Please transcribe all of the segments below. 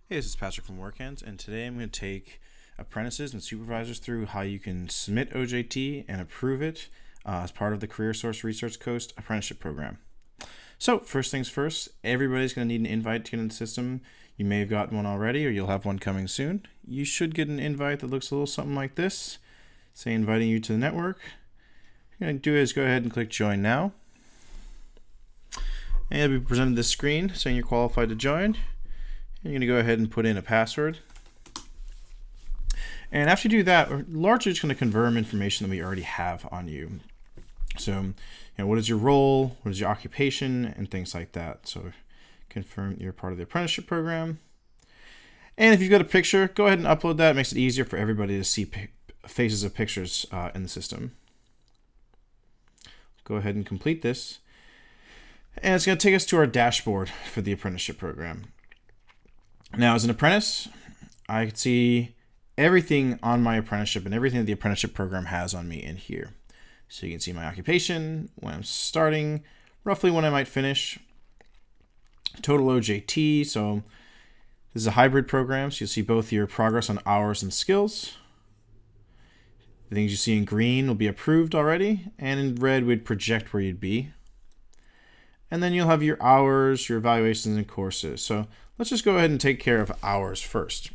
Hey, this is Patrick from WorkHands, and today I'm going to take apprentices and supervisors through how you can submit OJT and approve it as part of the CareerSource Research Coast apprenticeship program. So, first things first, everybody's going to need an invite to get in the system. You may have gotten one already, or you'll have one coming soon. You should get an invite that looks a little something like this, say inviting you to the network. What you're going to do is go ahead and click Join Now. And you'll be presented this screen saying you're qualified to join. You're going to go ahead and put in a password. And after you do that, we're largely just going to confirm information that we already have on you. So, what is your role, what is your occupation, and things like that. So confirm you're part of the apprenticeship program. And if you've got a picture, go ahead and upload that. It makes it easier for everybody to see faces of pictures in the system. Go ahead and complete this. And it's going to take us to our dashboard for the apprenticeship program. Now, as an apprentice, I can see everything on my apprenticeship and everything that the apprenticeship program has on me in here. So you can see my occupation, when I'm starting, roughly when I might finish, total OJT. So this is a hybrid program, so you'll see both your progress on hours and skills. The things you see in green will be approved already, and in red would project where you'd be. And then you'll have your hours, your evaluations, and courses. So let's just go ahead and take care of hours first.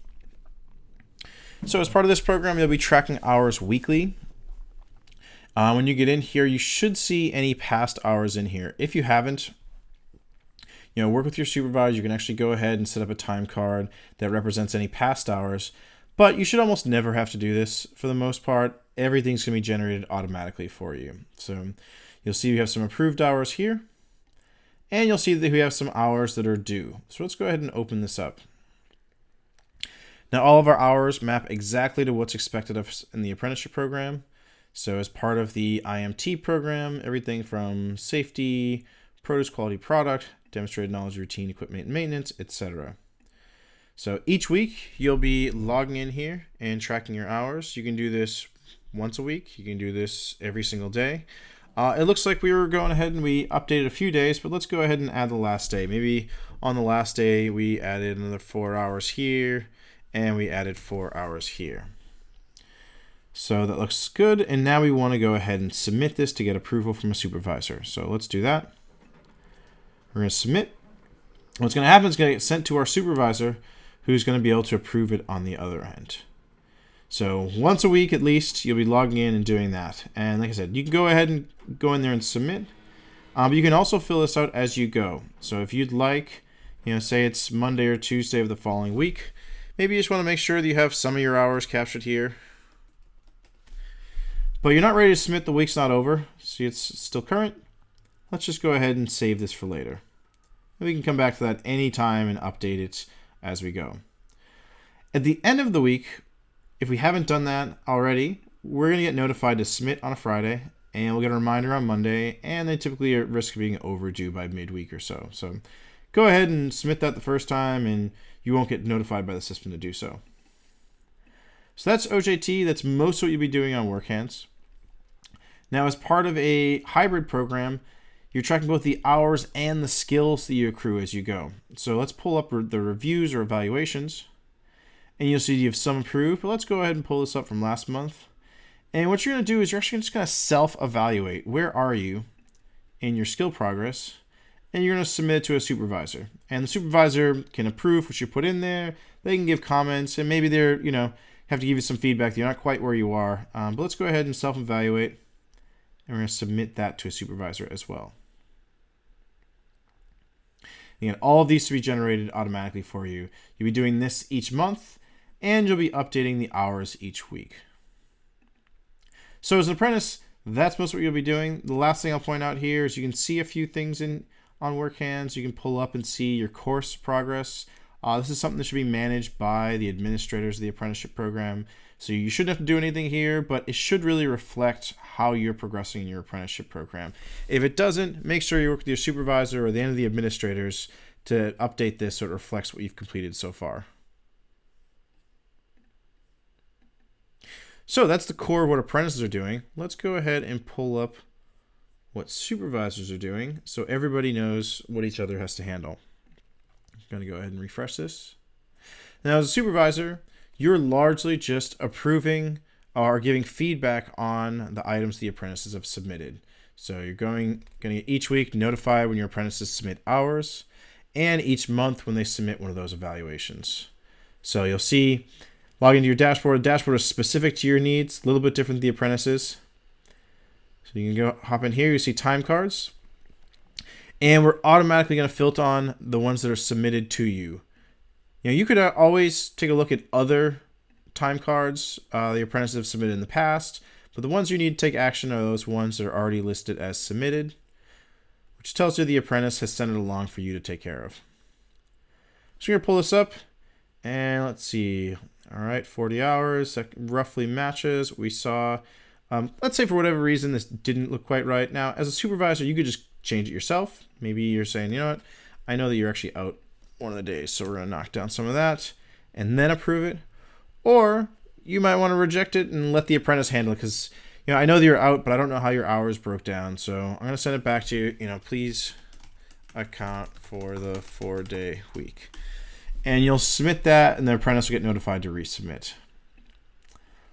So as part of this program, you'll be tracking hours weekly. When you get in here, you should see any past hours in here. If you haven't, work with your supervisor. You can actually go ahead and set up a time card that represents any past hours. But you should almost never have to do this. For the most part, everything's going to be generated automatically for you. So you'll see we have some approved hours here. And you'll see that we have some hours that are due. So let's go ahead and open this up. Now, all of our hours map exactly to what's expected of us in the apprenticeship program. So as part of the IMT program, everything from safety, produce quality product, demonstrated knowledge, routine, equipment and maintenance, etc. So each week, you'll be logging in here and tracking your hours. You can do this once a week. You can do this every single day. It looks like we were going ahead and we updated a few days, but let's go ahead and add the last day. Maybe on the last day, we added another 4 hours here, and we added 4 hours here. So that looks good, and now we want to go ahead and submit this to get approval from a supervisor. So let's do that. We're going to submit. What's going to happen is going to get sent to our supervisor, who's going to be able to approve it on the other end. So once a week at least, you'll be logging in and doing that. And like I said, you can go ahead and go in there and submit. But you can also fill this out as you go. So if you'd like, say it's Monday or Tuesday of the following week, maybe you just want to make sure that you have some of your hours captured here. But you're not ready to submit, the week's not over. See, it's still current. Let's just go ahead and save this for later. And we can come back to that anytime and update it as we go. At the end of the week, if we haven't done that already, we're going to get notified to submit on a Friday, and we'll get a reminder on Monday, and they typically are at risk of being overdue by midweek or so. So go ahead and submit that the first time, and you won't get notified by the system to do so. So that's OJT. That's most of what you'll be doing on WorkHands. Now, as part of a hybrid program, you're tracking both the hours and the skills that you accrue as you go. So let's pull up the reviews or evaluations. And you'll see you have some approved, but let's go ahead and pull this up from last month. And what you're going to do is you're actually just going to self-evaluate. Where are you in your skill progress? And you're going to submit it to a supervisor. And the supervisor can approve what you put in there. They can give comments, and maybe they're, have to give you some feedback that you're not quite where you are. But let's go ahead and self-evaluate. And we're going to submit that to a supervisor as well. Again, all of these to be generated automatically for you. You'll be doing this each month, and you'll be updating the hours each week. So as an apprentice, that's most of what you'll be doing. The last thing I'll point out here is you can see a few things on WorkHands. You can pull up and see your course progress. This is something that should be managed by the administrators of the apprenticeship program. So you shouldn't have to do anything here, but it should really reflect how you're progressing in your apprenticeship program. If it doesn't, make sure you work with your supervisor or the end of the administrators to update this so it reflects what you've completed so far. So that's the core of what apprentices are doing. Let's go ahead and pull up what supervisors are doing so everybody knows what each other has to handle. I'm going to go ahead and refresh this. Now, as a supervisor, you're largely just approving or giving feedback on the items the apprentices have submitted. So you're going to each week notify when your apprentices submit hours, and each month when they submit one of those evaluations. So you'll see, log into your dashboard. The dashboard is specific to your needs, a little bit different than the apprentices. So you can hop in here, you see time cards, and we're automatically going to filter on the ones that are submitted to you. You could always take a look at other time cards the apprentices have submitted in the past, but the ones you need to take action are those ones that are already listed as submitted, which tells you the apprentice has sent it along for you to take care of. So we're going to pull this up, and let's see. All right, 40 hours, that roughly matches what we saw. Let's say for whatever reason this didn't look quite right. Now, as a supervisor, you could just change it yourself. Maybe you're saying, you know what, I know that you're actually out one of the days, so we're going to knock down some of that and then approve it. Or you might want to reject it and let the apprentice handle it, because I know that you're out, but I don't know how your hours broke down. So I'm going to send it back to you. Please account for the 4-day week. And you'll submit that, and the apprentice will get notified to resubmit.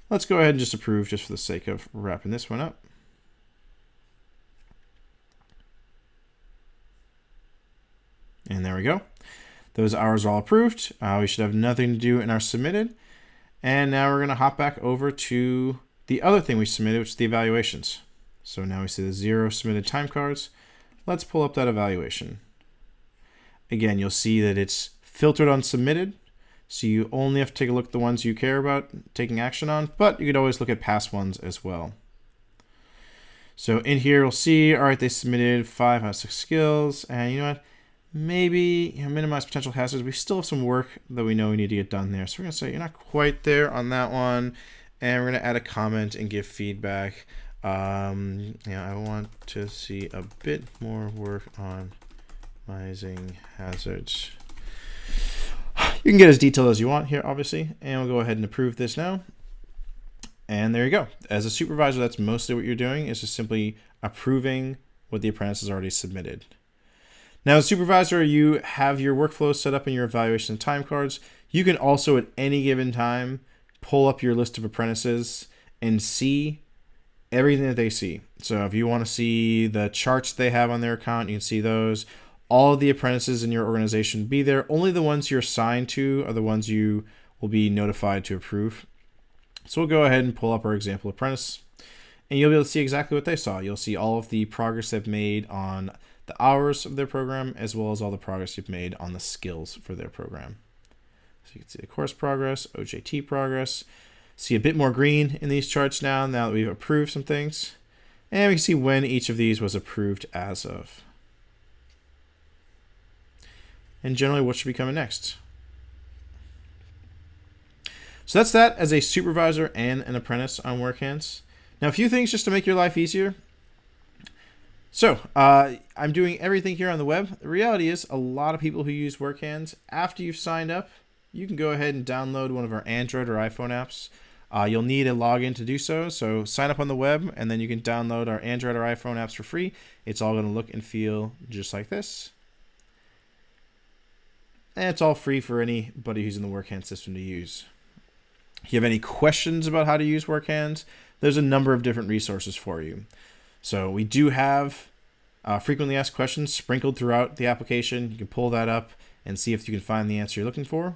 Let's go ahead and just approve just for the sake of wrapping this one up. And there we go. Those hours are all approved. We should have nothing to do in our submitted. And now we're going to hop back over to the other thing we submitted, which is the evaluations. So now we see the 0 submitted time cards. Let's pull up that evaluation. Again, you'll see that it's filtered on submitted. So you only have to take a look at the ones you care about taking action on, but you could always look at past ones as well. So in here, we'll see, all right, they submitted 5 out of 6 skills. And you know what? Maybe minimize potential hazards. We still have some work that we know we need to get done there. So we're going to say you're not quite there on that one. And we're going to add a comment and give feedback. I want to see a bit more work on minimizing hazards. You can get as detailed as you want here, obviously. And we'll go ahead and approve this now. And there you go. As a supervisor, that's mostly what you're doing, is just simply approving what the apprentice has already submitted. Now, as a supervisor, you have your workflow set up in your evaluation time cards. You can also, at any given time, pull up your list of apprentices and see everything that they see. So if you want to see the charts they have on their account, you can see those. All of the apprentices in your organization be there. Only the ones you're assigned to are the ones you will be notified to approve. So we'll go ahead and pull up our example apprentice, and you'll be able to see exactly what they saw. You'll see all of the progress they've made on the hours of their program, as well as all the progress you've made on the skills for their program. So you can see the course progress, OJT progress. See a bit more green in these charts now that we've approved some things. And we can see when each of these was approved as of. And generally what should be coming next. So that's that as a supervisor and an apprentice on WorkHands. Now, a few things just to make your life easier. So I'm doing everything here on the web. The reality is a lot of people who use WorkHands, after you've signed up, you can go ahead and download one of our Android or iPhone apps. You'll need a login to do so. So sign up on the web, and then you can download our Android or iPhone apps for free. It's all going to look and feel just like this. And it's all free for anybody who's in the WorkHands system to use. If you have any questions about how to use WorkHands, there's a number of different resources for you. So we do have frequently asked questions sprinkled throughout the application. You can pull that up and see if you can find the answer you're looking for.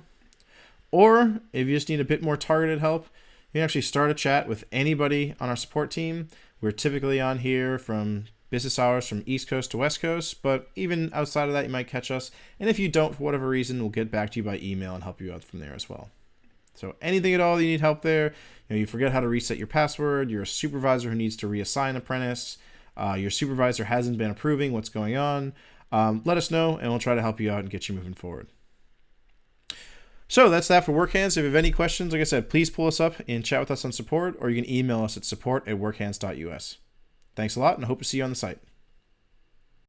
Or if you just need a bit more targeted help, you can actually start a chat with anybody on our support team. We're typically on here from business hours from East Coast to West Coast, but even outside of that, you might catch us. And if you don't, for whatever reason, we'll get back to you by email and help you out from there as well. So anything at all you need help there, you forget how to reset your password, you're a supervisor who needs to reassign an apprentice, your supervisor hasn't been approving what's going on, let us know and we'll try to help you out and get you moving forward. So that's that for WorkHands. If you have any questions, like I said, please pull us up and chat with us on support, or you can email us at support@workhands.us. Thanks a lot, and I hope to see you on the site.